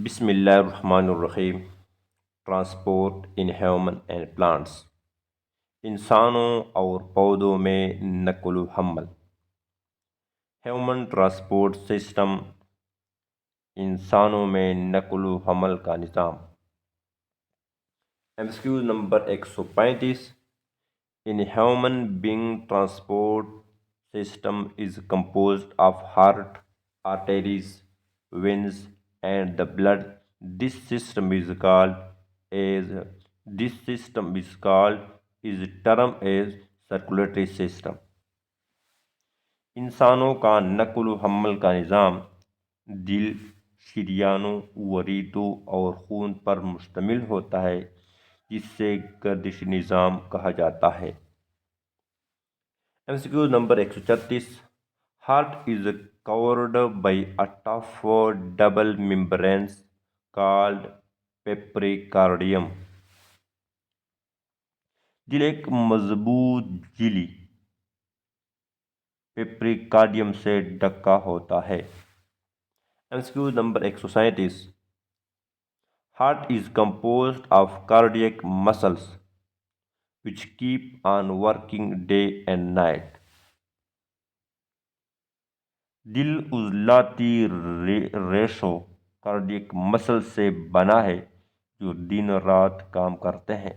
بسم اللہ الرحمن الرحیم۔ Transport in human and plants, انسانوں اور پودوں میں نقل و حمل۔ ہیومن ٹرانسپورٹ سسٹم، انسانوں میں نقل و حمل کا نظام۔ MCQ number 135۔ In human being transport system is composed of heart, arteries, veins and the blood. This system is called is termed as circulatory system. انسانوں کا نقل و حمل کا نظام دل، شریانوں، وریدوں اور خون پر مشتمل ہوتا ہے، جس سے گردش نظام کہا جاتا ہے۔ MCQ number 136۔ Heart is covered by a tough double membrane called pericardium. دل ایک مضبوط جھلی پیپریکارڈیم سے ڈھکا ہوتا ہے۔ MCQ number 137۔ Heart is composed of cardiac muscles which keep on working day and night. دل عضلاتی ریشوں کارڈیک مسل سے بنا ہے جو دن رات کام کرتے ہیں۔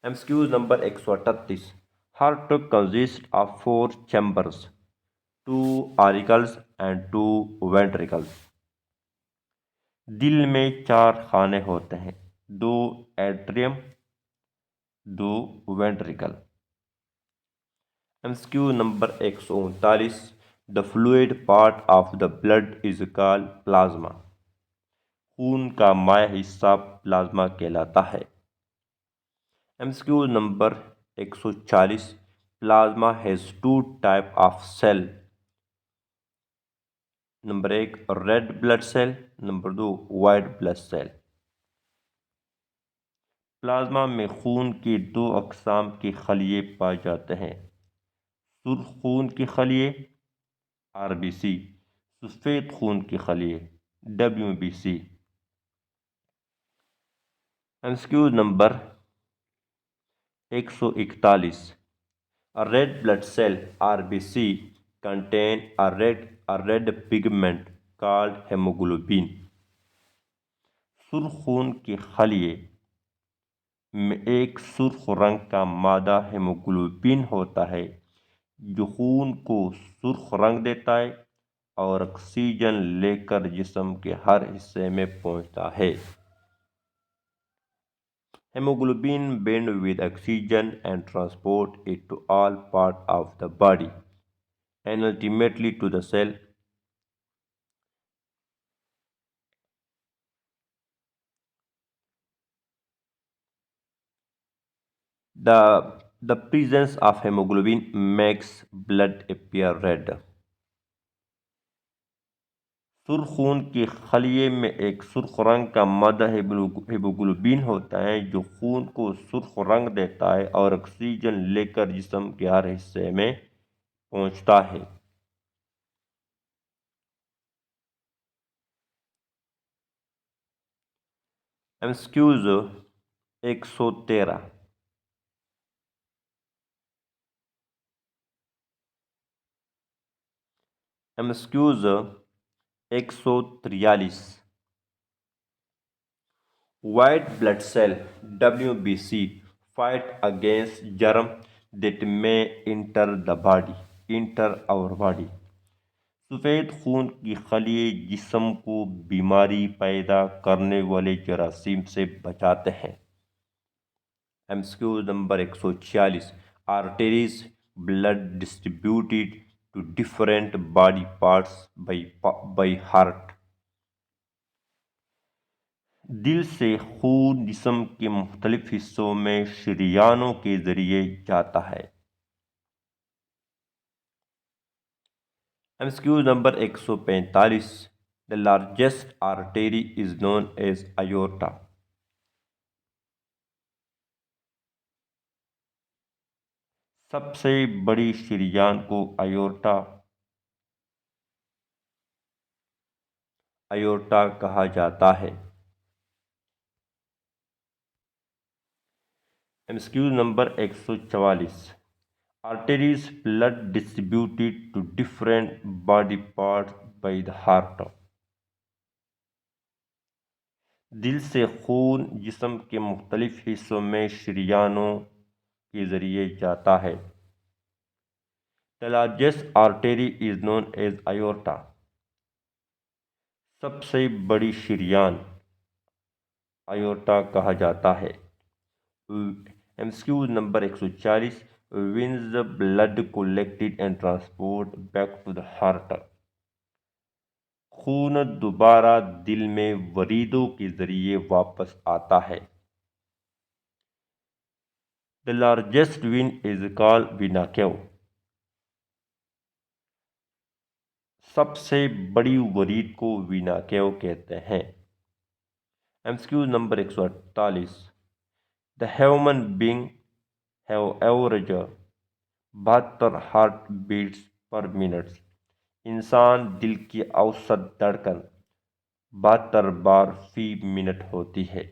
MCQ number 138۔ Heart consists of 4 chambers, 2 auricles and 2 ventricles. دل میں 4 خانے ہوتے ہیں، 2 atrium, 2 ventricle. MCQ number 139۔ The fluid part of the blood is called plasma. خون کا مائع حصہ پلازما کہلاتا ہے۔ MCQ number 140۔ Plasma has 2 types of cell. Number 1 red blood cell, number 2 white blood cell. Plasma میں خون کی 2 اقسام کے خلیے پائے جاتے ہیں، سرخ خون کی خلیے RBC، سفید خون کی خلیے WBC۔ MCQ number 141۔ A red blood cell RBC contain a red pigment called hemoglobin. سرخ خون کی خلیے میں ایک سرخ رنگ کا مادہ ہیموگلوبن ہوتا ہے جو خون کو سرخ رنگ دیتا ہے اور آکسیجن لے کر جسم کے ہر حصے میں پہنچتا ہے۔ Hemoglobin binds with oxygen and transport it to all parts of the body and ultimately to the cell. The presence of hemoglobin makes blood appear red. سرخ خون کی خلیے میں ایک سرخ رنگ کا مادہ ہیموگلوبن ہوتا ہے جو خون کو سرخ رنگ دیتا ہے اور آکسیجن لے کر جسم کے ہر حصے میں پہنچتا ہے۔ MCQs 113۔ MCQs 143۔ White blood cell WBC fight against germs that may enter our body. سفید خون کی خلیے جسم کو بیماری پیدا کرنے والے جراثیم سے بچاتے ہیں۔ MCQ number 146۔ Arteries blood distributed to different body parts by heart. دل سے خون جسم کے مختلف حصوں میں شریانوں کے ذریعے جاتا ہے۔ MCQ number 145۔ The largest artery is known as aorta. سب سے بڑی شریان کو ایورٹا ایورٹا کہا جاتا ہے۔ MCQ number 144، arteries blood distributed to different body parts by the heart۔ دل سے خون جسم کے مختلف حصوں میں شریانوں کے ذریعے جاتا ہے۔ The largest artery is known as aorta۔ سب سے بڑی شریان ایورٹا کہا جاتا ہے۔ MCQ number 140، when the blood collected and transport back to the heart۔ خون دوبارہ دل میں وریدوں کے ذریعے واپس آتا ہے۔ The largest vein is called vena cava۔ سب سے بڑی ورید کو وینا کیو کہتے ہیں۔ MCQ number 148، The human being have average 72 heart beats per minute. انسان دل کی اوسط دھڑکن 72 بار فی منٹ ہوتی ہے۔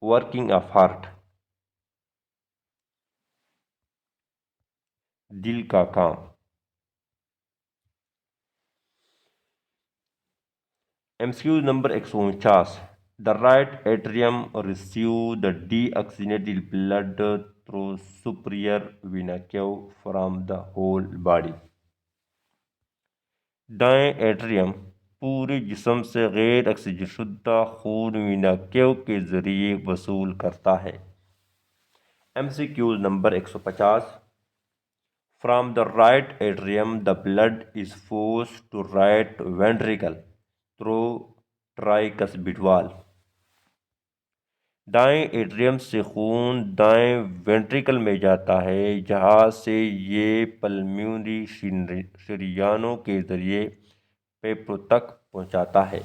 ورکنگ آف ہارٹ، دل کا کام۔ MCQ number 149، The right atrium receives the deoxygenated blood through superior vena cava from the whole body۔ دائیں ایٹریم پورے جسم سے غیر اکسیجن شدہ خون وینا کیو کے ذریعے وصول کرتا ہے۔ MCQ number 150، From the right atrium the blood is forced to right ventricle through tricuspid wall۔ دائیں ایٹریم سے خون دائیں وینٹریکل میں جاتا ہے جہاں سے یہ پلمونری شریانوں کے ذریعے پھیپھڑوں تک پہنچتا ہے۔